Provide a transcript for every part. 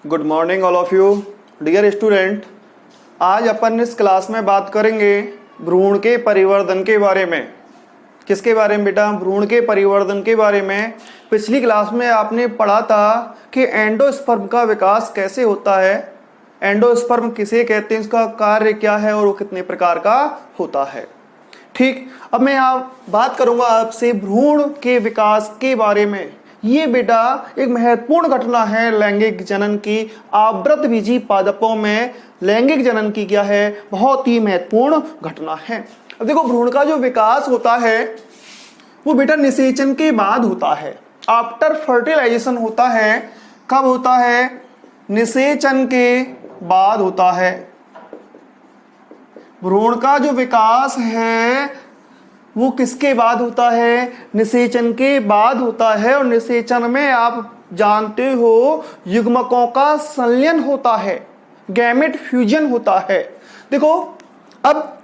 Good morning all of you dear student. आज अपन इस क्लास में बात करेंगे भ्रूण के परिवर्धन के बारे में। किसके बारे में बेटा? भ्रूण के परिवर्धन के बारे में। पिछली क्लास में आपने पढ़ा था कि एंडोस्पर्म का विकास कैसे होता है, एंडोस्पर्म किसे कहते हैं, उसका कार्य क्या है और वो कितने प्रकार का होता है। ठीक, अब मैं आप बात करूंगा आपसे भ्रूण के विकास के बारे में। ये बेटा एक महत्वपूर्ण घटना है लैंगिक जनन की। आवृतबीजी पादपों में लैंगिक जनन की क्या है, बहुत ही महत्वपूर्ण घटना है। अब देखो, भ्रूण का जो विकास होता है वो बेटा निषेचन के बाद होता है, आफ्टर फर्टिलाइजेशन होता है। कब होता है? निषेचन के बाद होता है। भ्रूण का जो विकास है वो किसके बाद होता है? निषेचन के बाद होता है। और निषेचन में आप जानते हो युग्मकों का संलयन होता है, गैमेट फ्यूजन होता है। देखो, अब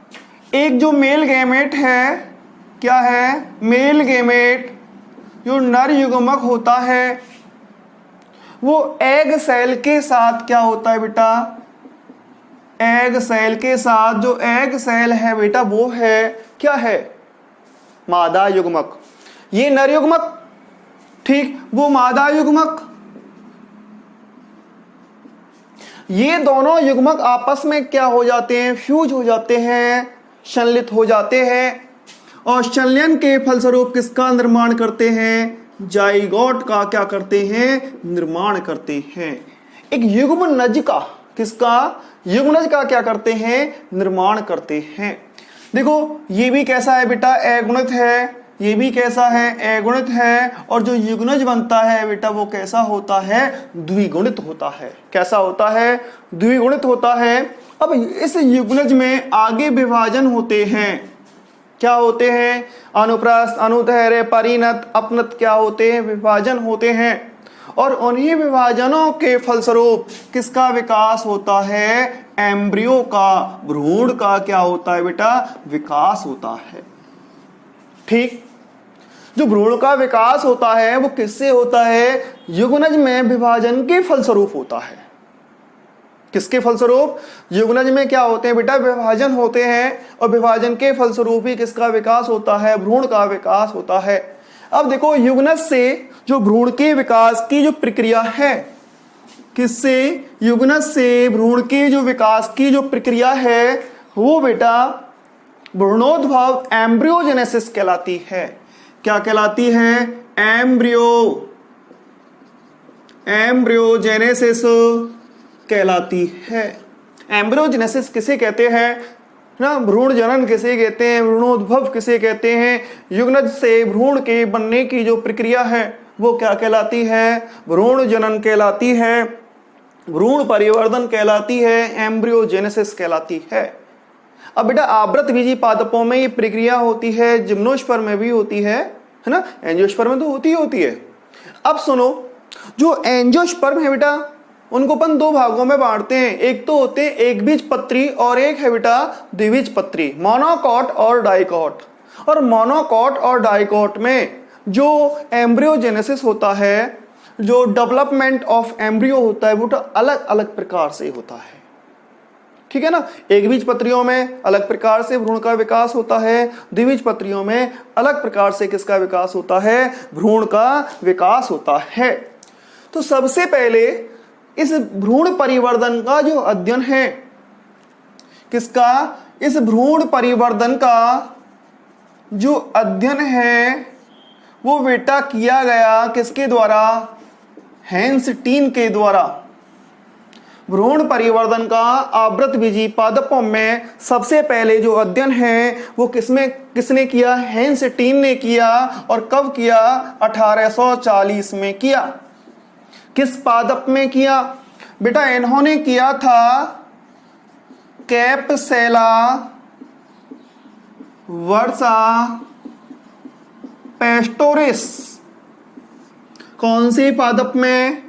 एक जो मेल गैमेट है, क्या है? मेल गैमेट जो नर युग्मक होता है वो एग सेल के साथ क्या होता है बेटा? एग सेल के साथ, जो एग सेल है बेटा वो है क्या है? मादा युग्मक। ये नर युग्मक, ठीक, वो मादा युग्मक। ये दोनों युग्मक आपस में क्या हो जाते हैं? फ्यूज हो जाते हैं, संलित हो जाते हैं। और संलयन के फलस्वरूप किसका निर्माण करते हैं? जाइगोट का क्या करते हैं? निर्माण करते हैं। एक युग्मनज का, किसका? युग्मनज का क्या करते हैं? निर्माण करते हैं। देखो, ये भी कैसा है बेटा? अगुणित है। ये भी कैसा है? अगुणित है। और जो युग्मनज बनता है बेटा वो कैसा होता है? द्विगुणित होता है। कैसा होता है? द्विगुणित होता है। अब इस युग्मनज में आगे विभाजन होते हैं। क्या होते हैं? अनुप्रस्थ, अनुदैर्ध्य, परिणत, अपनत क्या होते हैं? विभाजन होते हैं। और उन्हीं विभाजनों के फलस्वरूप किसका विकास होता है? एम्ब्रियो का, भ्रूण का क्या होता है बेटा? विकास होता है। ठीक, जो भ्रूण का विकास होता है वो किससे होता है? युग्मनज में विभाजन के फलस्वरूप होता है। किसके फलस्वरूप? युग्मनज में क्या होते हैं बेटा? विभाजन होते हैं। और विभाजन के फलस्वरूप ही किसका विकास होता है? भ्रूण का विकास होता है। अब देखो, युग्मनज से जो भ्रूण के विकास की जो प्रक्रिया है, किससे? युग्मनज से भ्रूण के जो विकास की जो प्रक्रिया है वो बेटा भ्रूणोद्भव, एम्ब्रियोजेनेसिस कहलाती है। क्या कहलाती है? एम्ब्रियोजेनेसिस कहलाती है। एम्ब्रियोजेनेसिस किसे कहते हैं ना? भ्रूण जनन किसे कहते हैं? भ्रूणोद्भव किसे कहते हैं? युग्मनज से भ्रूण के बनने की जो प्रक्रिया है वो क्या कहलाती है? भ्रूण जनन कहलाती है, भ्रूण परिवर्धन कहलाती है, एम्ब्रियोजेनेसिस कहलाती है। अब बेटा आवृतबीजी पादपों में ये प्रक्रिया होती है, जिम्नोस्पर्म में भी होती है ना? एंजियोस्पर्म में तो होती है। अब सुनो, जो एंजियोस्पर्म है बेटा उनको अपन दो भागों में बांटते हैं। एक तो होते हैं एक बीजपत्री और एक है बेटा द्विबीजपत्री, मोनोकॉट और डाइकॉट। और मोनोकॉट और डाइकॉट में जो एम्ब्रियोजेनेसिस होता है, जो डेवलपमेंट ऑफ एम्ब्रियो होता है वो तो अलग अलग प्रकार से होता है। ठीक है ना? एक बीजपत्रियों में अलग प्रकार से भ्रूण का विकास होता है, द्विबीजपत्रियों में अलग प्रकार से किसका विकास होता है? भ्रूण का विकास होता है। तो सबसे पहले इस भ्रूण परिवर्तन का जो अध्ययन है, किसका? इस भ्रूण परिवर्तन का जो अध्ययन है वो बेटा किया गया किसके द्वारा? हैंसटीन के द्वारा। भ्रूण परिवर्तन का आवृतबीजी पादपों में सबसे पहले जो अध्ययन है वो किसने किया? हैंसटीन ने किया। और कब किया? 1840 में किया। किस पादप में किया बेटा? इन्होंने किया था कैप्सेला वर्सा पेस्टोरिस। कौन सी पादप में?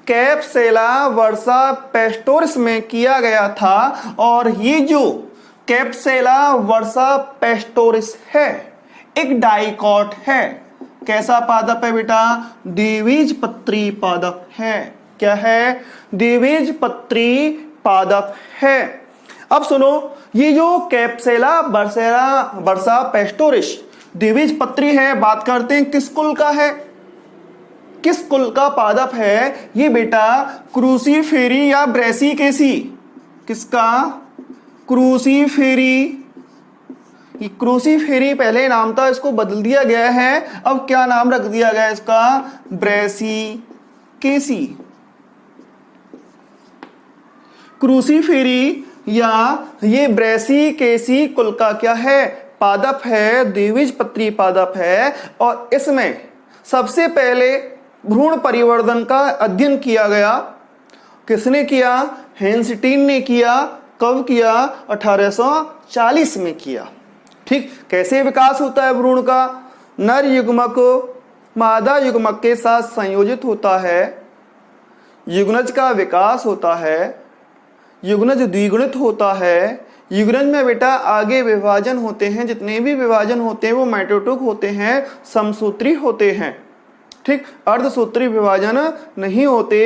कैप्सेला वर्सा पेस्टोरिस में किया गया था। और ये जो कैप्सेला वर्सा पेस्टोरिस है एक डाइकॉट है। कैसा पादप है बेटा? द्विबीजपत्री पादप है। क्या है? द्विबीजपत्री पादप है। अब सुनो, ये जो कैप्सेला बर्सा पेस्टोरिस द्विबीजपत्री है, बात करते हैं किस कुल का है, किस कुल का पादप है? ये बेटा क्रूसीफेरी या ब्रेसिकेसी। किसका? क्रूसीफेरी। ये क्रूसीफेरी पहले नाम था, इसको बदल दिया गया है। अब क्या नाम रख दिया गया इसका? ब्रेसिकेसी। क्रूसीफेरी या ये ब्रेसिकेसी कुल का क्या है? पादप है, द्विबीजपत्री पादप है। और इसमें सबसे पहले भ्रूण परिवर्धन का अध्ययन किया गया। किसने किया? हेंस्टीन ने किया। कब किया? 1840 में किया। ठीक, कैसे विकास होता है भ्रूण का? नर युग्मक मादा युग्मक के साथ संयोजित होता है, युग्नज का विकास होता है, युग्नज द्विगुणित होता है। युग्नज में बेटा आगे विभाजन होते हैं, जितने भी विभाजन होते हैं वो माइटोटिक होते हैं, समसूत्री होते हैं। ठीक, अर्धसूत्री विभाजन नहीं होते।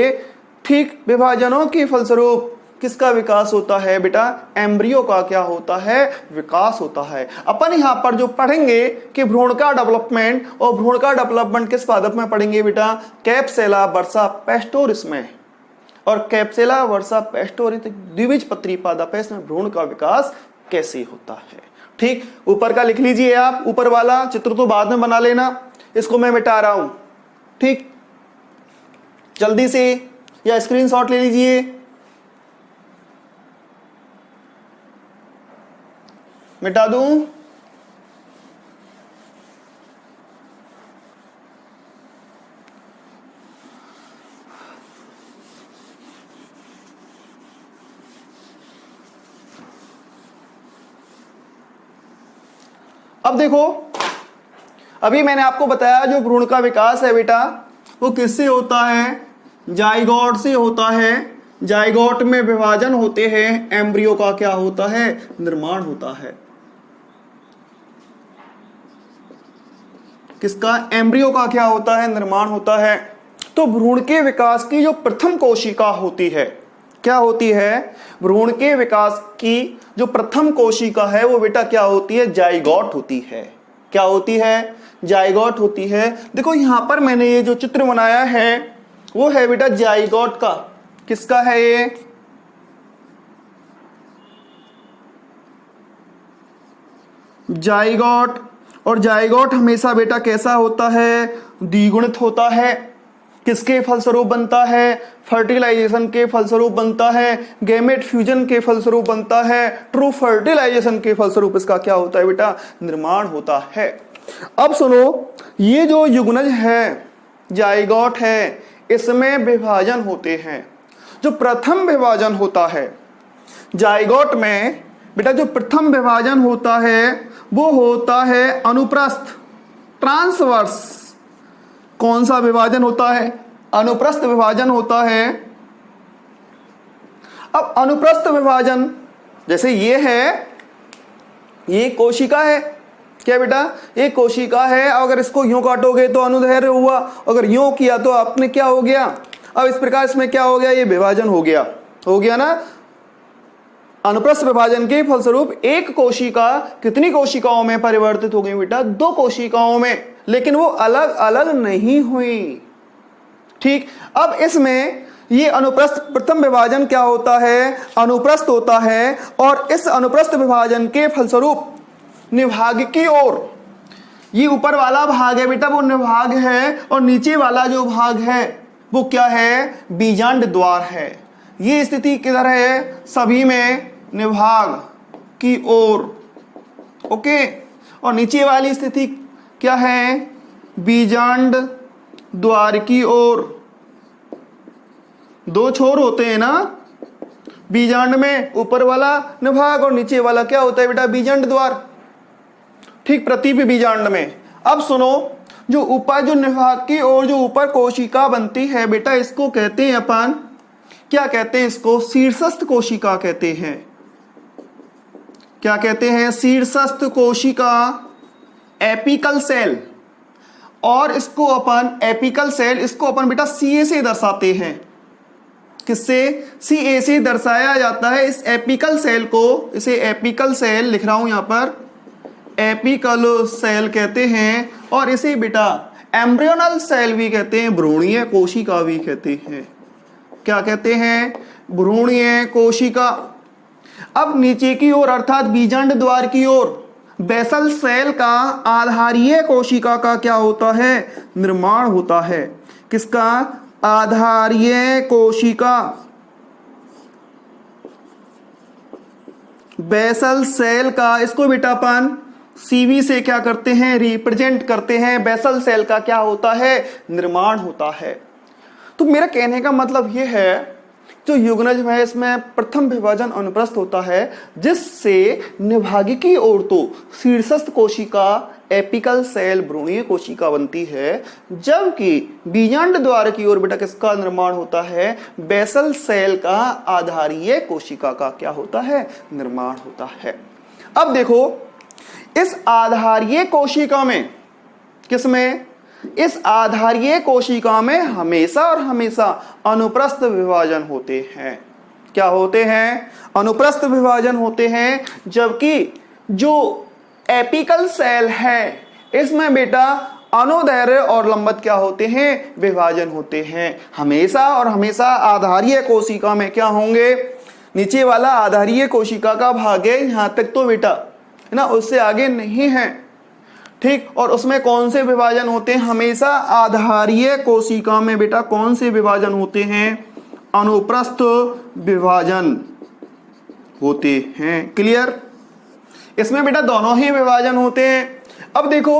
ठीक, विभाजनों के फलस्वरूप किसका विकास होता है बेटा? एम्ब्रियो का क्या होता है? विकास होता है। अपन यहां पर जो पढ़ेंगे कि भ्रूण का डेवलपमेंट, और भ्रूण का डेवलपमेंट किस पादप में पढ़ेंगे बेटा? कैप्सेला बर्सा पेस्टोरिस में। और कैप्सेला बर्सा पेस्टोरिस द्विबीजपत्री पादप है, इसमें भ्रूण का विकास कैसे होता है। ठीक, ऊपर का लिख लीजिए आप, ऊपर वाला चित्र तो बाद में बना लेना, इसको मैं मिटा रहा हूं। ठीक, जल्दी से, या स्क्रीनशॉट ले लीजिए। मिटा दूं? अब देखो, अभी मैंने आपको बताया जो भ्रूण का विकास है बेटा वो किससे होता है? जाइगोट से होता है। जाइगोट में विभाजन होते हैं, एम्ब्रियो का क्या होता है? निर्माण होता है। किसका? एम्ब्रियो का क्या होता है? निर्माण होता है। तो भ्रूण के विकास की जो प्रथम कोशिका होती है, क्या होती है? भ्रूण के विकास की जो प्रथम कोशिका है वो बेटा क्या होती है? जाइगोट होती है। क्या होती है? जाइगोट होती है। देखो यहां पर मैंने ये जो चित्र बनाया है वो है बेटा जाइगोट का। किसका है ये? जाइगोट। और जाइगोट हमेशा बेटा कैसा होता है? द्विगुणित होता है। किसके फलस्वरूप बनता है? फर्टिलाइजेशन के फलस्वरूप बनता है, गैमेट फ्यूजन के फलस्वरूप बनता है, ट्रू फर्टिलाइजेशन के फलस्वरूप इसका क्या होता है बेटा? निर्माण होता है। अब सुनो, ये जो युग्नज है, जाइगोट है, इसमें विभाजन होते हैं। जो प्रथम विभाजन होता है जाइगोट में बेटा, जो प्रथम विभाजन होता है वो होता है अनुप्रस्थ, ट्रांसवर्स। कौन सा विभाजन होता है? अनुप्रस्थ विभाजन होता है। अब अनुप्रस्थ विभाजन जैसे ये है, ये कोशिका है। क्या बेटा? ये कोशिका है। अगर इसको यूं काटोगे तो अनुदैर्घ्य हुआ, अगर यूं किया तो आपने क्या हो गया? अब इस प्रकार इसमें क्या हो गया? ये विभाजन हो गया ना। अनुप्रस्थ विभाजन के फलस्वरूप एक कोशिका कितनी कोशिकाओं में परिवर्तित हो गई बेटा? 2 कोशिकाओं में, लेकिन वो अलग अलग नहीं हुई। ठीक, अब इसमें ये अनुप्रस्थ प्रथम विभाजन क्या होता है? अनुप्रस्थ होता है। और इस अनुप्रस्थ विभाजन के फलस्वरूप निभाग की ओर, ये ऊपर वाला भाग है बेटा वो निभाग है, और नीचे वाला जो भाग है वो क्या है? बीजांड द्वार है। ये स्थिति किधर है? सभी में निभाग की ओर। ओके, और नीचे वाली स्थिति क्या है? बीजांड द्वार की ओर। 2 छोर होते हैं ना बीजांड में, ऊपर वाला निभाग और नीचे वाला क्या होता है बेटा? बीजांड द्वार। ठीक, प्रतिबी बीजांड में। अब सुनो, जो ऊपर जो निभाग की ओर जो ऊपर कोशिका बनती है बेटा, इसको कहते हैं अपन, क्या कहते हैं इसको? शीर्षस्थ कोशिका कहते हैं। क्या कहते हैं? शीर्षस्थ कोशिका, एपिकल सेल। और इसको अपन एपिकल सेल, इसको अपन बेटा सीए से दर्शाते हैं। किससे, CA से दर्शाया जाता है। इस एपिकल सेल को, इसे एपिकल सेल लिख रहा हूं यहां पर, एपिकल सेल कहते हैं। और इसे बेटा एम्ब्रियोनल सेल भी कहते हैं, भ्रूणीय कोशिका भी कहते हैं। क्या कहते हैं, भ्रूणीय कोशिका। अब नीचे की ओर अर्थात बीजांड द्वार की ओर बेसल सेल का आधारीय कोशिका का क्या होता है, निर्माण होता है। किसका, आधारीय कोशिका, बेसल सेल का। इसको बेटा अपन CV से क्या करते हैं, रिप्रेजेंट करते हैं। बेसल सेल का क्या होता है, निर्माण होता है। तो मेरा कहने का मतलब यह है, जो युग्मनज है इसमें प्रथम विभाजन अनुप्रस्थ होता है, जिससे निभागिकी ओर तो शीर्षस्थ कोशिका एपिकल सेल भ्रूणीय कोशिका बनती है, जबकि बीजांड द्वार की ओर बेटा किसका निर्माण होता है, बेसल सेल का आधारीय कोशिका का क्या होता है, निर्माण होता है। अब देखो इस आधारीय कोशिका में, किसमें, इस आधारीय कोशिका में हमेशा और हमेशा अनुप्रस्थ विभाजन होते हैं। क्या होते हैं, अनुप्रस्थ विभाजन होते हैं। जबकि जो एपिकल सेल है इसमें बेटा अनुदैर्घ्य और लंबत क्या होते हैं, विभाजन होते हैं। हमेशा और हमेशा आधारीय कोशिका में क्या होंगे, नीचे वाला आधारीय कोशिका का भाग है, यहां तक तो बेटा है ना, उससे आगे नहीं है, ठीक। और उसमें कौन से विभाजन होते हैं, हमेशा आधारीय कोशिका में बेटा कौन से विभाजन होते हैं, अनुप्रस्थ विभाजन होते हैं। क्लियर, इसमें बेटा दोनों ही विभाजन होते हैं। अब देखो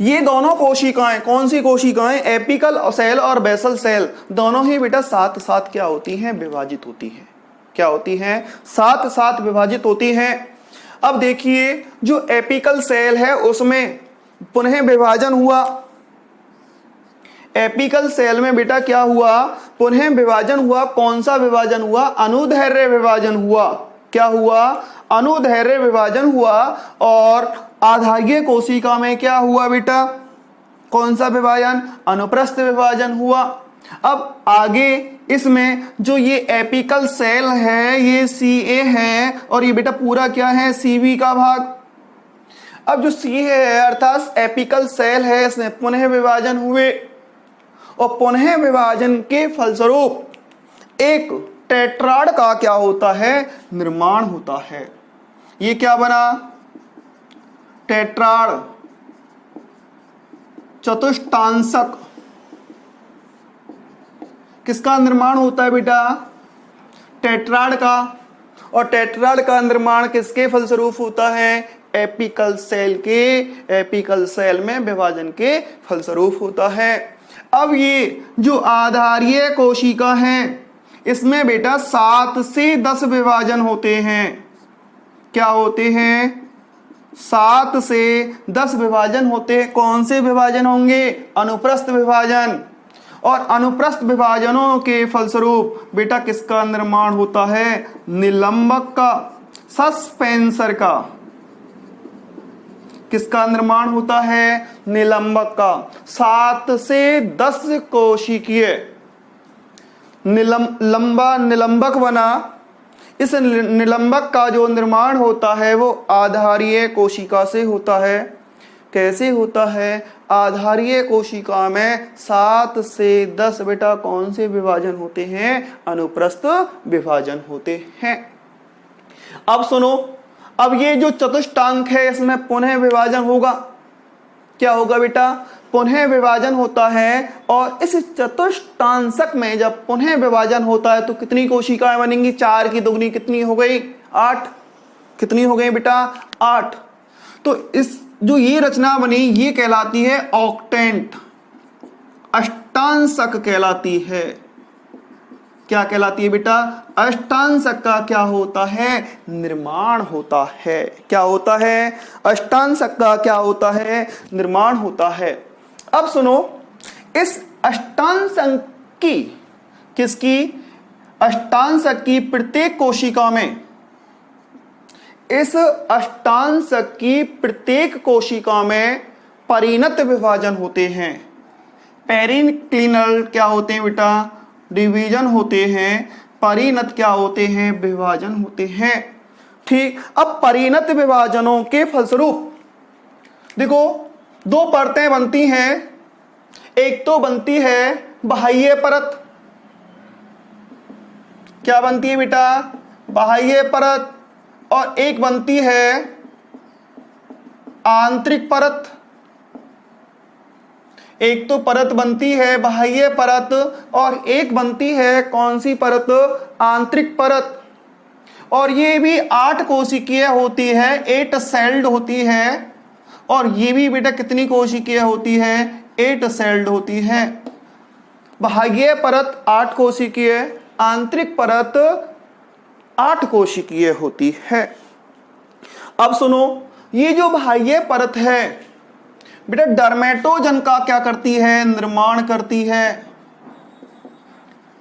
ये दोनों कोशिकाएं, कौन सी कोशिकाएं, एपिकल सेल और बेसल सेल, दोनों ही बेटा साथ साथ क्या होती हैं, विभाजित होती हैं। क्या होती हैं, साथ साथ विभाजित होती हैं। अब देखिए जो एपिकल सेल है उसमें पुनः विभाजन हुआ, एपिकल सेल में बेटा क्या हुआ, पुनः विभाजन हुआ। कौन सा विभाजन हुआ, अनुदैर्घ्य विभाजन हुआ। क्या हुआ, अनुदैर्घ्य विभाजन हुआ। और आधारीय कोशिका में क्या हुआ बेटा, कौन सा विभाजन, अनुप्रस्थ विभाजन हुआ। अब आगे इसमें जो ये एपिकल सेल है ये CA है और ये बेटा पूरा क्या है, CV का भाग। अब जो C है अर्थात एपिकल सेल है, इसमें पुनः विभाजन हुए और पुनः विभाजन के फलस्वरूप एक टेट्राड का क्या होता है, निर्माण होता है। ये क्या बना, टेट्राड, चतुष्टांशक। किसका निर्माण होता है बेटा, टेट्राड का। और टेट्राड का निर्माण किसके फलस्वरूप होता है, एपिकल सेल के, एपिकल सेल में विभाजन के फलस्वरूप होता है। अब ये जो आधारीय कोशिका है इसमें बेटा 7 से 10 विभाजन होते हैं। क्या होते हैं, 7 से 10 विभाजन होते हैं। कौन से विभाजन होंगे, अनुप्रस्थ विभाजन। और अनुप्रस्थ विभाजनों के फलस्वरूप बेटा किसका निर्माण होता है, निलंबक का, सस्पेंसर का। किसका निर्माण होता है, निलंबक का। 7 से 10 कोशिकीय लंबा निलंबक बना। इस निलंबक का जो निर्माण होता है वो आधारीय कोशिका से होता है। कैसे होता है, आधारीय कोशिका में 7 से 10 बेटा कौन से विभाजन होते हैं, अनुप्रस्थ विभाजन होते हैं। अब सुनो, अब ये जो चतुष्टांक है इसमें पुनः विभाजन होगा। क्या होगा बेटा, पुनः विभाजन होता है। और इस चतुष्टांशक में जब पुनः विभाजन होता है तो कितनी कोशिकाएं बनेंगी, 4 की दुगनी कितनी हो गई, 8। कितनी हो गई बेटा, 8। तो इस जो ये रचना बनी ये कहलाती है ऑक्टेंट, अष्टांशक कहलाती है। क्या कहलाती है बेटा, अष्टांशक का क्या होता है, निर्माण होता है। क्या होता है, अष्टांशक का क्या होता है, निर्माण होता है। अब सुनो, इस अष्टांशक की, किसकी, अष्टांशक की प्रत्येक कोशिका में, इस अष्टांशक की प्रत्येक कोशिका में परिणत विभाजन होते हैं। पेरिक्लिनल क्या होते हैं बेटा, डिवीजन होते हैं, परिणत क्या होते हैं, विभाजन होते हैं। ठीक, अब परिणत विभाजनों के फलस्वरूप देखो दो परतें बनती हैं। एक तो बनती है बाह्य परत, क्या बनती है बेटा, बाह्य परत, और एक बनती है आंतरिक परत। एक तो परत बनती है बाह्य परत और एक बनती है कौन सी परत, आंतरिक परत। और ये भी 8 कोशिकीय होती है, 8 सेल्ड होती है। और ये भी बेटा कितनी कोशिकीय होती है, 8 सेल्ड होती है। बाह्य परत 8 कोशिकीय, आंतरिक परत 8 कोशिकीय होती है। अब सुनो, ये जो बाह्य परत है बेटा डर्मेटोजन का क्या करती है, निर्माण करती है,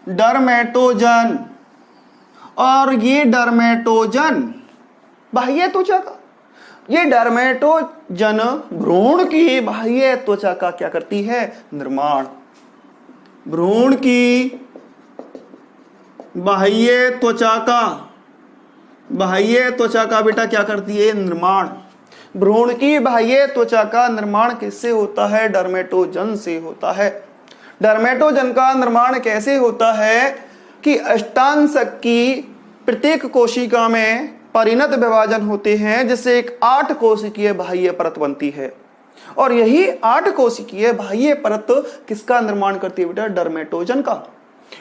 डर्मेटोजन। और ये डर्मेटोजन बाह्य त्वचा का, ये डर्मेटोजन भ्रूण की बाह्य त्वचा का क्या करती है, निर्माण। भ्रूण की बाह्य त्वचा का, बाह्य त्वचा का बेटा क्या करती है, निर्माण। भ्रूण की बाह्य त्वचा का निर्माण किससे होता है, डर्मेटोजन से होता है। डर्मेटोजन का निर्माण कैसे होता है कि अष्टांशक की प्रत्येक कोशिका में परिणत विभाजन होते हैं, जिससे एक 8 कोशिकीय बाह्य परत बनती है। और यही 8 कोशिकीय बाह्य परत किसका निर्माण करती है बेटा, डर्मेटोजन का।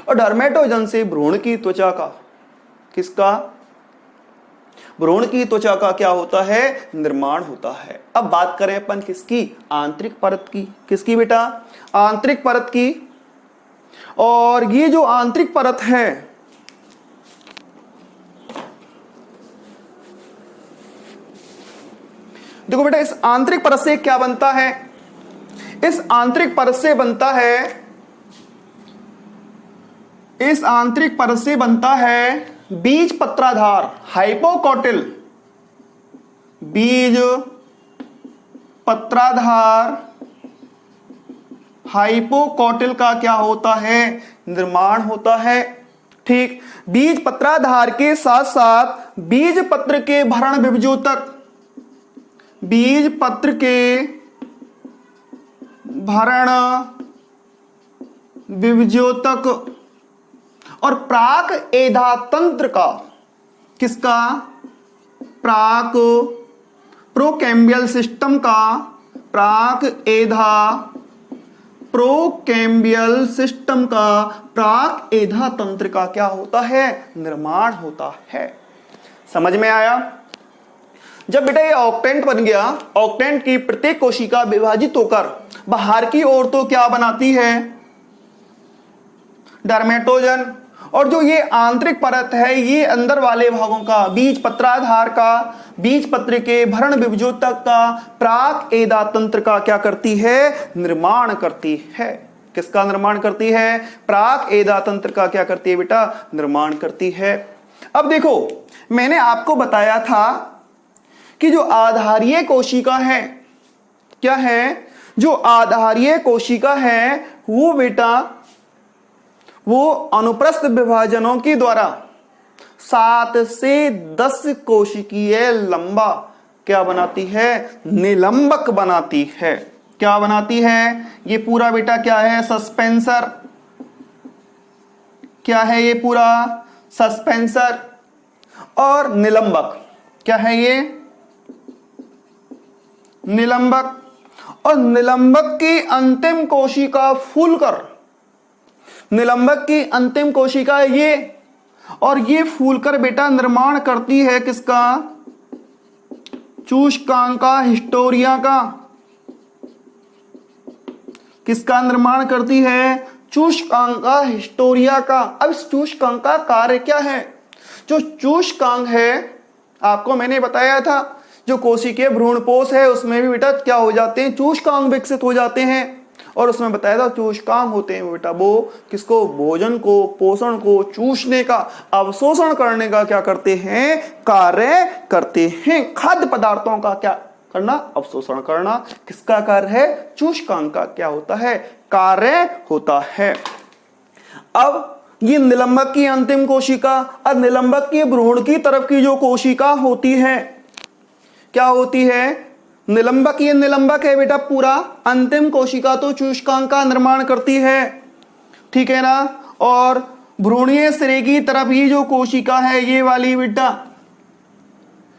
और डर्मेटोजन से भ्रूण की त्वचा का, किसका, भ्रूण की त्वचा का क्या होता है, निर्माण होता है। अब बात करें अपन किसकी, आंतरिक परत की। किसकी बेटा, आंतरिक परत की। और ये जो आंतरिक परत है, देखो बेटा इस आंतरिक परत से क्या बनता है, इस आंतरिक परत से बनता है, इस आंतरिक परत से बनता है बीज पत्राधार, हाइपोकोटिल। बीज पत्राधार हाइपोकोटिल का क्या होता है, निर्माण होता है। ठीक, बीज पत्राधार के साथ साथ बीज पत्र के भरण विभजोतक, बीज पत्र के भरण विभजोतक और प्राक एधा तंत्र का, किसका, प्राक प्रोकैम्बियल सिस्टम का, प्राक एधा प्रोकैम्बियल सिस्टम का, प्राक एधा तंत्र का क्या होता है, निर्माण होता है। समझ में आया। जब बेटा ये ऑक्टेंट बन गया, ऑक्टेंट की प्रत्येक कोशिका विभाजित होकर बाहर की ओर तो क्या बनाती है, डर्मेटोजन। और जो ये आंतरिक परत है, ये अंदर वाले भागों का, बीज पत्राधार का, बीज पत्र के भरण विभजोतक का, प्राक एधा तंत्र का क्या करती है, निर्माण करती है। किसका निर्माण करती है, प्राक एधा तंत्र का क्या करती है बेटा, निर्माण करती है। अब देखो मैंने आपको बताया था कि जो आधारीय कोशिका है, क्या है, जो आधारीय कोशिका है वो बेटा वो अनुप्रस्थ विभाजनों के द्वारा 7 से 10 कोशिकीय लंबा क्या बनाती है, निलंबक बनाती है। क्या बनाती है, ये पूरा बेटा क्या है, सस्पेंसर। क्या है ये पूरा, सस्पेंसर। और निलंबक क्या है, ये निलंबक। और निलंबक की अंतिम कोशिका फूलकर, निलंबक की अंतिम कोशिका ये, और ये फूलकर बेटा निर्माण करती है किसका, चूषकांका हिस्टोरिया का। किसका निर्माण करती है, चूषकांका हिस्टोरिया का। अब इस चूषकांक का कार्य क्या है, जो चूषकांक है आपको मैंने बताया था, जो कोशिकीय भ्रूणपोष है उसमें भी बेटा क्या हो जाते हैं, चूषकांक विकसित हो जाते हैं। और उसमें बताया था चूषकांक होते हैं बेटा वो किसको, भोजन को, पोषण को चूसने का, अवशोषण करने का क्या करते हैं, कार्य करते हैं। खाद्य पदार्थों का क्या करना, अवशोषण करना। किसका कार्य है, चूषकांक का क्या होता है, कार्य होता है। अब ये निलंबक की अंतिम कोशिका। अब निलंबक की भ्रूण की तरफ की जो कोशिका होती है क्या होती है? निलंबक। ये निलंबक है बेटा पूरा। अंतिम कोशिका तो चूष्कांक का निर्माण करती है, ठीक है ना। और भ्रूणीय सिरे की तरफ ये जो कोशिका है, ये वाली बेटा,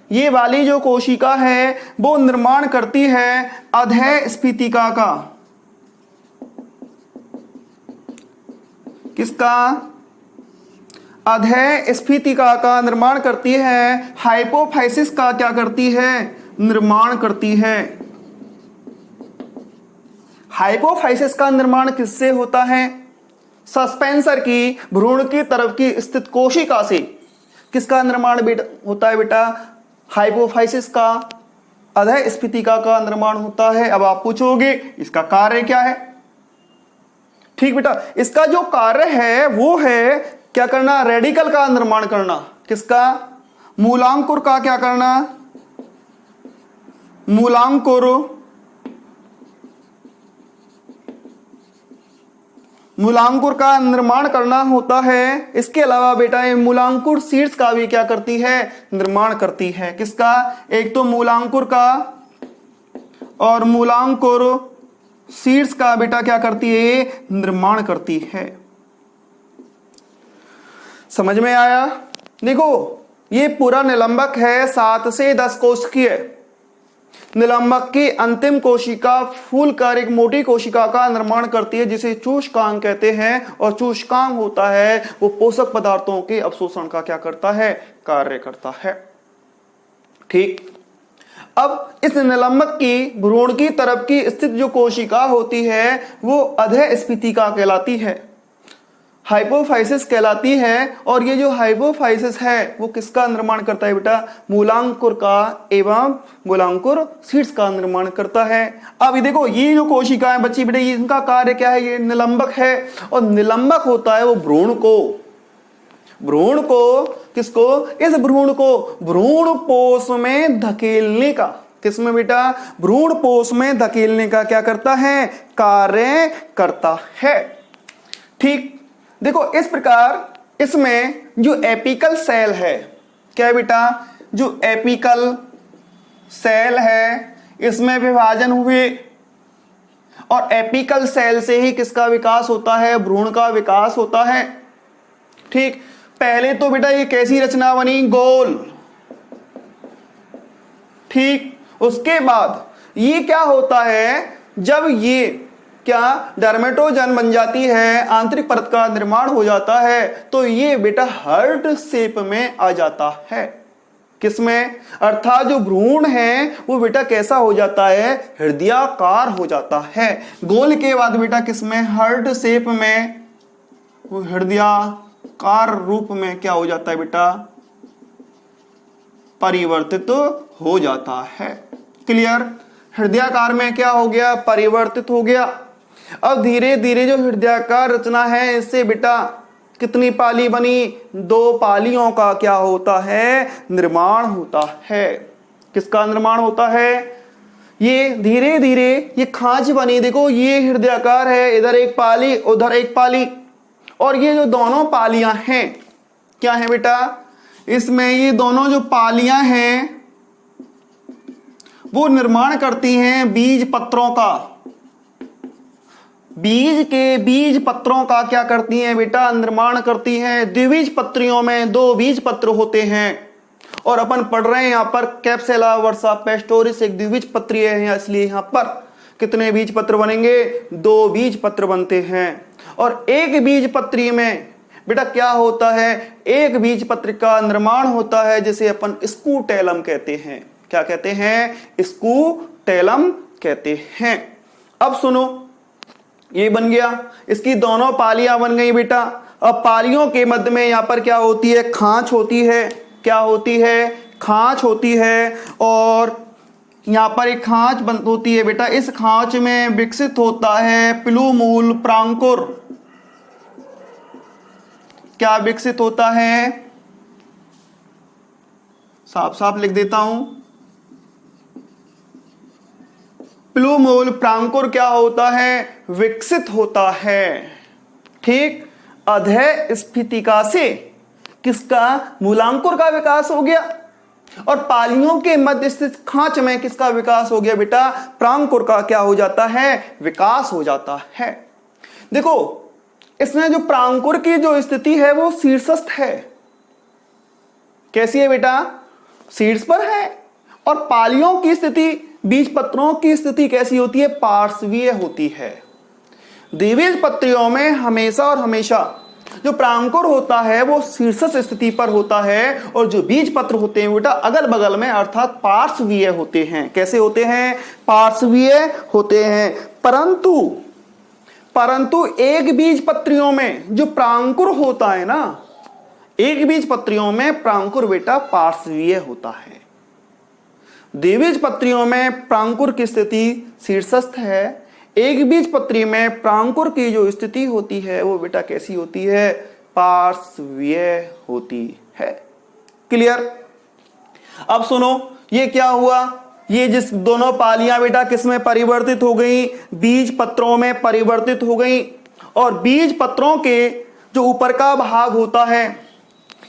ये वाली जो कोशिका है वो निर्माण करती है अधः स्फीतिका का। किसका? अधः स्फीतिका का निर्माण करती है। हाइपोफाइसिस का क्या करती है? निर्माण करती है। हाइपोफाइसिस का निर्माण किससे होता है? सस्पेंसर की भ्रूण की तरफ की स्थित कोशिका से। किसका निर्माण होता है बेटा? हाइपोफाइसिस का, अधः स्फीतिका का निर्माण होता है। अब आप पूछोगे इसका कार्य क्या है? ठीक बेटा, इसका जो कार्य है वो है क्या करना? रेडिकल का निर्माण करना। किसका? मूलांकुर का क्या करना? मूलांकुर का निर्माण करना होता है। इसके अलावा बेटा ये मूलांकुर शीर्ष का भी क्या करती है? निर्माण करती है। किसका? एक तो मूलांकुर का और मूलांकुर शीर्ष का बेटा क्या करती है? निर्माण करती है। समझ में आया? देखो ये पूरा निलंबक है 7 से 10 कोशिकीय। निलंबक की अंतिम कोशिका फूलकर एक मोटी कोशिका का निर्माण करती है जिसे चूष्कांक कहते हैं। और चूष्कांक होता है वो पोषक पदार्थों के अवशोषण का क्या करता है? कार्य करता है। ठीक। अब इस निलंबक की भ्रूण की तरफ की स्थित जो कोशिका होती है वो अधः स्फीतिका कहलाती है, हाइपोफाइसिस कहलाती है। और ये जो हाइपोफाइसिस है वो किसका निर्माण करता है बेटा? मूलांकुर का एवं मूलांकुर शीर्ष का निर्माण करता है। अब ये देखो ये जो कोशिका है बच्ची बेटे, इनका कार्य क्या है? ये निलंबक है। और निलंबक होता है वो भ्रूण को किसको? इस भ्रूण को भ्रूण पोष में धकेलने का। किसमें बेटा? भ्रूण पोष में धकेलने का क्या करता है? कार्य करता है। ठीक। देखो इस प्रकार इसमें जो एपिकल सेल है, क्या बेटा? जो एपिकल सेल है इसमें विभाजन हुए और एपिकल सेल से ही किसका विकास होता है? भ्रूण का विकास होता है। ठीक। पहले तो बेटा ये कैसी रचना बनी? गोल। ठीक। उसके बाद ये क्या होता है? जब ये क्या डर्मेटोजन बन जाती है, आंतरिक परत का निर्माण हो जाता है, तो ये बेटा हार्ट शेप में आ जाता है। किसमें? अर्थात जो भ्रूण है वो बेटा कैसा हो जाता है? हृदयाकार हो जाता है। गोल के बाद बेटा किसमें? हार्ट शेप में, वो हृदयाकार रूप में क्या हो जाता है बेटा? परिवर्तित हो जाता है। क्लियर? हृदयाकार में क्या हो गया? परिवर्तित हो गया। अब धीरे धीरे जो हृदयाकार रचना है इससे बेटा कितनी पाली बनी? 2 पालियों का क्या होता है? निर्माण होता है। किसका निर्माण होता है? ये धीरे धीरे ये खांच बनी। देखो ये हृदयाकार है, इधर एक पाली उधर एक पाली। और ये जो दोनों पालियां हैं क्या है बेटा? इसमें ये दोनों जो पालियां हैं वो निर्माण करती हैं बीज पत्रों का। बीज के बीज पत्रों का क्या करती हैं बेटा? निर्माण करती हैं। द्विबीज पत्रियों में 2 बीज पत्र होते हैं। और अपन पढ़ रहे हैं यहाँ पर कैप्सुला वर्सा पेस्टोरिस एक द्विबीज पत्री है, इसलिए यहाँ पर कितने बीज पत्र बनेंगे? 2 बीज पत्र बनते हैं। और एक बीज पत्री में बेटा क्या होता है? एक बीज पत्र का निर्माण होता है जिसे अपन स्कूटेलम कहते हैं। क्या कहते हैं? स्कूटेलम कहते हैं। अब सुनो, ये बन गया, इसकी दोनों पालियां बन गई बेटा। अब पालियों के मध्य में यहां पर क्या होती है? खांच होती है। क्या होती है? खांच होती है। और यहां पर एक खांच बंद होती है बेटा। इस खांच में विकसित होता है पिलूमूल प्रांकुर। क्या विकसित होता है? साफ साफ लिख देता हूं, प्लूमूल प्रांकुर क्या होता है? विकसित होता है। ठीक। अधः स्फीतिका से किसका, मूलांकुर का विकास हो गया। और पालियों के मध्य स्थित खांच में किसका विकास हो गया बेटा, प्रांकुर का क्या हो जाता है, विकास हो जाता है। देखो इसमें जो प्रांकुर की जो स्थिति है वो शीर्षस्थ है। कैसी है बेटा, शीर्ष पर है। और पालियों की स्थिति, बीज पत्रों की स्थिति कैसी होती है, पार्श्वीय होती है। द्विबीज पत्रियों में हमेशा और हमेशा जो प्रांकुर होता है वो शीर्षस्थ स्थिति पर होता है, और जो बीज पत्र होते हैं बेटा अगल बगल में अर्थात पार्श्वीय होते हैं। कैसे होते हैं, पार्श्वीय होते हैं। परंतु एक बीज पत्रियों में जो प्रांकुर होता है ना, एक बीज पत्रियों में प्रांकुर बेटा पार्श्वीय होता है। द्विबीज पत्रियों में प्रांकुर की स्थिति शीर्षस्थ है। एक बीज पत्री में प्रांकुर की जो स्थिति होती है वो बेटा कैसी होती है, पार्श्वीय होती है। क्लियर। अब सुनो ये क्या हुआ, ये जिस दोनों पालियां बेटा किसमें परिवर्तित हो गई, बीज पत्रों में परिवर्तित हो गई। और बीज पत्रों के जो ऊपर का भाग होता है,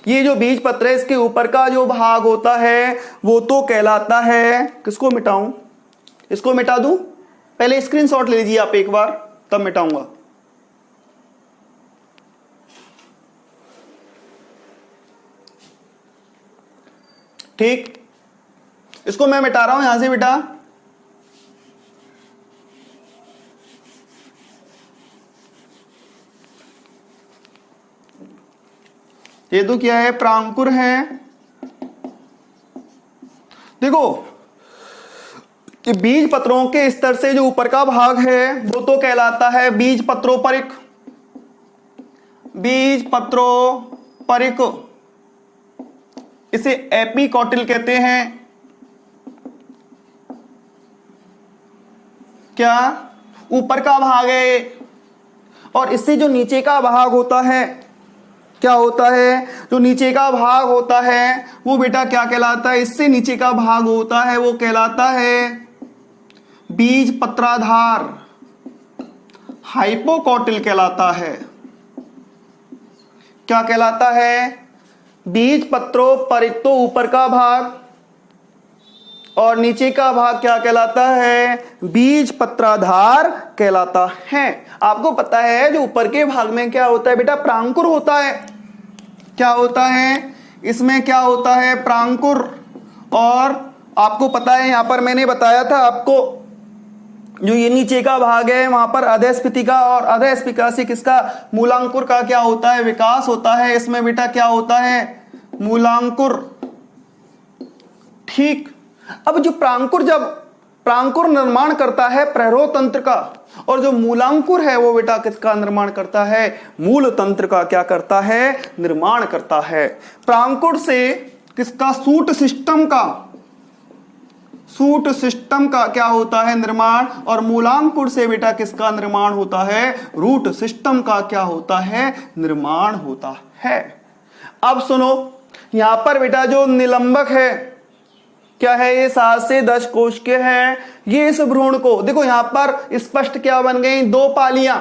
ये जो बीज पत्र है इसके ऊपर का जो भाग होता है वो तो कहलाता है, किसको मिटाऊं, इसको मिटा दूं, पहले स्क्रीनशॉट ले लीजिए आप एक बार, तब मिटाऊंगा। ठीक, इसको मैं मिटा रहा हूं यहां से बेटा। ये तो क्या है, प्रांकुर है। देखो कि बीज पत्रों के स्तर से जो ऊपर का भाग है वो तो कहलाता है बीज पत्रोपरिक, बीज पत्रोपरिक, इसे एपिकॉटिल कहते हैं। क्या, ऊपर का भाग है। और इससे जो नीचे का भाग होता है, क्या होता है, जो नीचे का भाग होता है वो बेटा क्या कहलाता है, इससे नीचे का भाग होता है वो कहलाता है बीज पत्राधार, हाइपोकॉटिल कहलाता है। क्या कहलाता है, बीज पत्रोपरिक तो ऊपर का भाग, और नीचे का भाग क्या कहलाता है, बीज पत्राधार कहलाता है। आपको पता है जो ऊपर के भाग में क्या होता है बेटा, प्रांकुर होता है। क्या होता है, इसमें क्या होता है, प्रांकुर। और आपको पता है यहां पर मैंने बताया था आपको, जो ये नीचे का भाग है वहां पर अधःस्फीतिका, और अधःस्फीतिका से किसका, मूलांकुर का क्या होता है, विकास होता है। इसमें बेटा क्या होता है, मूलांकुर। ठीक। अब जो प्रांकुर, जब प्रांकुर निर्माण करता है प्रहरोह तंत्र का, और जो मूलांकुर है वो बेटा किसका निर्माण करता है, मूल तंत्र का क्या करता है, निर्माण करता है। प्रांकुर से किसका, सूट सिस्टम का, सूट सिस्टम का क्या होता है, निर्माण। और मूलांकुर से बेटा किसका निर्माण होता है, रूट सिस्टम का क्या होता है, निर्माण होता है। अब सुनो यहां पर बेटा जो निलंबक है क्या है, ये 7 से 10 कोश के हैं। ये इस भ्रूण को देखो यहां पर स्पष्ट क्या बन गई, दो पालियां,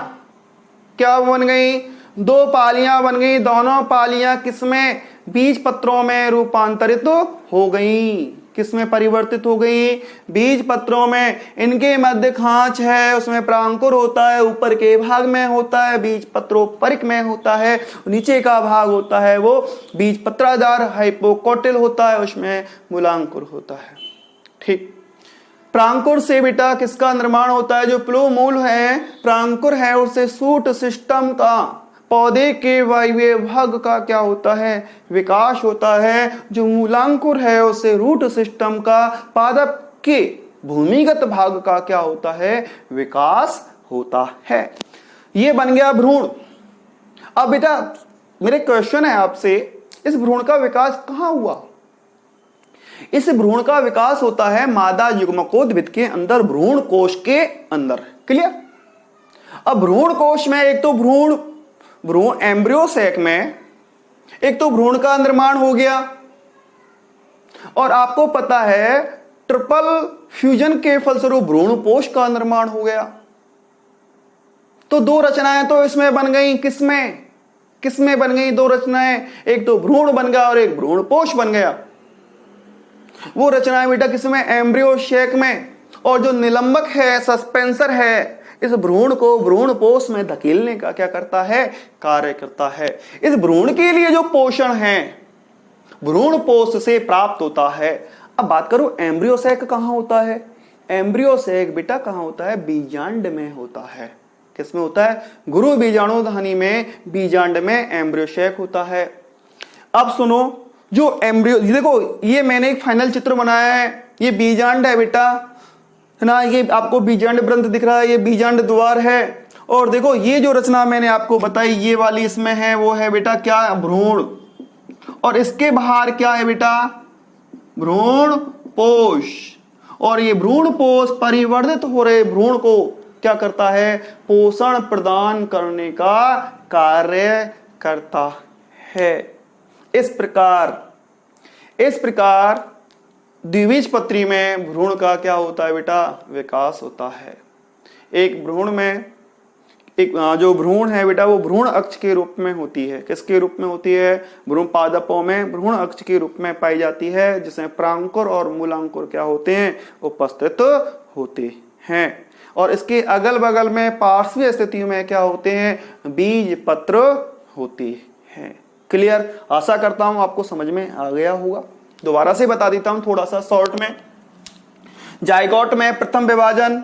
क्या बन गई, दो पालियां बन गई। दोनों पालियां किसमें, बीज पत्रों में रूपांतरित हो गई। किसमें परिवर्तित हो गई, बीज पत्रों में। इनके मध्य खांच है, उसमें प्रांकुर होता है, ऊपर के भाग में होता है बीज पत्रोपरिक में होता है, नीचे का भाग होता है वो बीज पत्राधार हाइपोकॉटिल होता है, उसमें मूलांकुर होता है। ठीक। प्रांकुर से बेटा किसका निर्माण होता है, जो प्लूमूल है प्रांकुर है, उससे सूट सिस्टम का, पौधे के वायवीय भाग का क्या होता है, विकास होता है। जो मूलांकुर है उससे रूट सिस्टम का, पादप के भूमिगत भाग का क्या होता है, विकास होता है। ये बन गया भ्रूण। अब बेटा मेरे क्वेश्चन है आपसे, इस भ्रूण का विकास कहां हुआ। इस भ्रूण का विकास होता है मादा युग्मकोद्भिद के अंदर, भ्रूण कोश के अंदर। क्लियर। अब भ्रूण कोश में एक तो भ्रूण एम्ब्रियो सैक में एक तो भ्रूण का निर्माण हो गया, और आपको पता है ट्रिपल फ्यूजन के फलस्वरूप भ्रूणपोष का निर्माण हो गया। तो दो रचनाएं तो इसमें बन गई, किसमें, किसमें बन गई दो रचनाएं, एक तो भ्रूण बन गया और एक भ्रूणपोष बन गया। वो रचनाएं बेटा किसमें, एम्ब्रियो शेक में। और जो निलंबक है, सस्पेंसर है, इस भ्रूण को भ्रूणपोष में धकेलने का क्या करता है, कार्य करता है। इस भ्रूण के लिए जो पोषण है भ्रूणपोष से प्राप्त होता है। अब बात करूं एम्ब्रियो सैक कहां होता है, एम्ब्रियो सैक बेटा कहां होता है, बीजांड में होता है। किसमें होता है, गुरु बीजाणुधानी में, बीजांड में एम्ब्रियो सैक होता है। अब सुनो, जो एम्ब्रियो, देखो ये मैंने एक फाइनल चित्र बनाया है, ये बीजांड है बेटा, है ना, ये आपको बीजांड ग्रंथ दिख रहा है, ये बीजांड द्वार है। और देखो ये जो रचना मैंने आपको बताई ये वाली इसमें है, वो है बेटा क्या, भ्रूण। और इसके बाहर क्या है बेटा, भ्रूणपोष। और ये भ्रूणपोष परिवर्धित हो रहे भ्रूण को क्या करता है, पोषण प्रदान करने का कार्य करता है। इस प्रकार द्विबीजपत्री में भ्रूण का क्या होता है बेटा, विकास होता है। एक भ्रूण में एक जो भ्रूण है बेटा वो भ्रूण अक्ष के रूप में होती है। किसके रूप में होती है, भ्रूण पादपों में भ्रूण अक्ष के रूप में पाई जाती है, जिसमें प्रांकुर और मूलांकुर क्या होते हैं, उपस्थित होते हैं। और इसके अगल बगल में पार्श्वीय स्थिति में क्या होते हैं, बीज पत्र होते हैं। क्लियर, आशा करता हूं आपको समझ में आ गया होगा। दोबारा से बता देता हूं थोड़ा सा शॉर्ट में। जायगोट में प्रथम विभाजन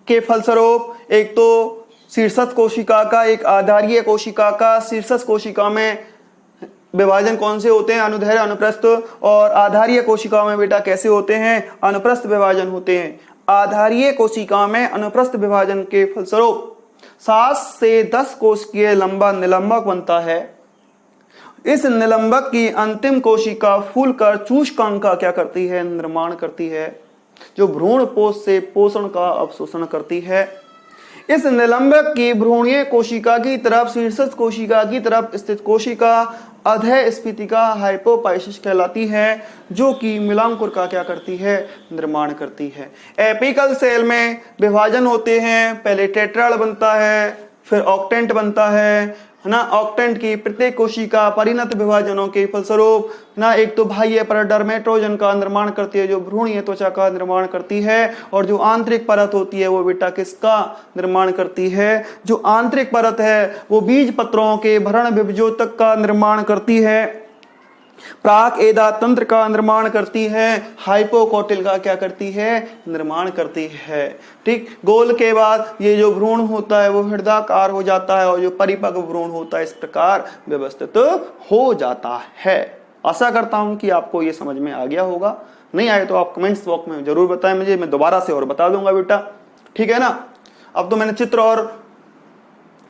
के फलस्वरूप एक तो शीर्षस्थ कोशिका का, एक आधारीय कोशिका का। शीर्षस्थ कोशिका में विभाजन कौन से होते हैं, अनुदैर्घ्य अनुप्रस्थ। और आधारीय कोशिका में बेटा कैसे होते हैं, अनुप्रस्थ विभाजन होते हैं। आधारीय कोशिका में अनुप्रस्थ विभाजन के फलस्वरूप 7 से 10 कोशिकीय लंबा निलंबक बनता है। इस निलंबक की अंतिम कोशिका फूलकर चूषकांक का क्या करती है, निर्माण करती है, जो भ्रूणपोष से पोषण का अवशोषण करती है। इस निलंबक की भ्रूणीय कोशिका की तरफ, शीर्षस्थ कोशिका की तरफ स्थित कोशिका अधः स्फीतिका हाइपोपाइसिस कहलाती है, जो कि मूलांकुर का क्या करती है, निर्माण करती है। एपिकल सेल में विभाजन होते हैं, पहले टेट्राड बनता है, फिर ऑक्टेंट बनता है ना। ऑक्टेंट की प्रत्येक कोशिका परिणत विभाजनों के फलस्वरूप ना एक तो बाह्य परत डर्मेटोजन का निर्माण करती है, जो भ्रूणीय त्वचा का निर्माण करती है। और जो आंतरिक परत होती है वो बेटा किसका निर्माण करती है, जो आंतरिक परत है वो बीज पत्रों के भरण विभजोतक का निर्माण करती है, प्राक एदा तंत्र का निर्माण करती है, हाइपोकोटिल का क्या करती है, निर्माण करती है। ठीक, गोल के बाद ये जो भ्रूण होता है वो हृदयाकार हो जाता है, और जो परिपक्व भ्रूण होता है इस प्रकार व्यवस्थित हो जाता है। आशा करता हूं कि आपको ये समझ में आ गया होगा। नहीं आए तो आप कमेंट्स बॉक्स में जरूर बताएं मुझे, मैं दोबारा से और बता दूंगा बेटा। ठीक है ना। अब तो मैंने चित्र और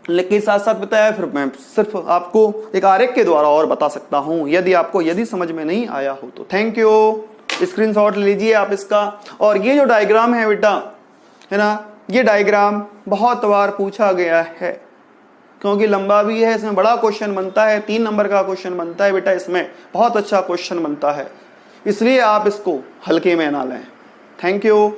लिख के साथ साथ बताया, फिर मैं सिर्फ आपको एक आरेख के द्वारा और बता सकता हूं, यदि समझ में नहीं आया हो तो। थैंक यू, स्क्रीनशॉट लीजिए आप इसका। और ये जो डायग्राम है बेटा, है ना, ये डायग्राम बहुत बार पूछा गया है, क्योंकि लंबा भी है, इसमें बड़ा क्वेश्चन बनता है, 3 नंबर का क्वेश्चन बनता है बेटा, इसमें बहुत अच्छा क्वेश्चन बनता है, इसलिए आप इसको हल्के में ना लें। Thank you.